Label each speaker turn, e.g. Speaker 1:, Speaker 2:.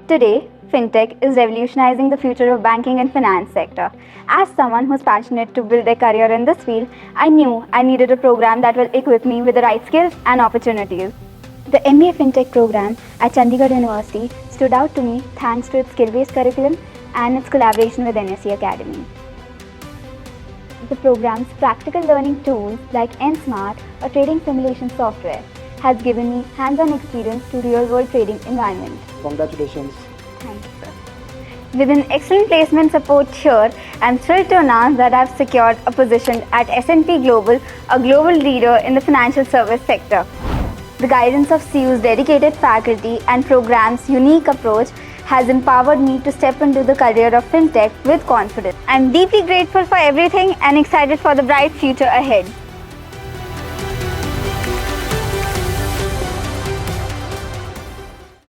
Speaker 1: Today, FinTech is revolutionizing the future of banking and finance sector. As someone who's passionate to build a career in this field, I knew I needed a program that will equip me with the right skills and opportunities. The MBA FinTech program at Chandigarh University stood out to me thanks to its skill-based curriculum and its collaboration with NSE Academy. The program's practical learning tools like NSmart, a trading simulation software, has given me hands-on experience to real-world trading environment.
Speaker 2: Congratulations.
Speaker 1: Thank you, sir. With an excellent placement support here, I'm thrilled to announce that I've secured a position at S&P Global, a global leader in the financial service sector. The guidance of CU's dedicated faculty and program's unique approach has empowered me to step into the career of FinTech with confidence. I'm deeply grateful for everything and excited for the bright future ahead.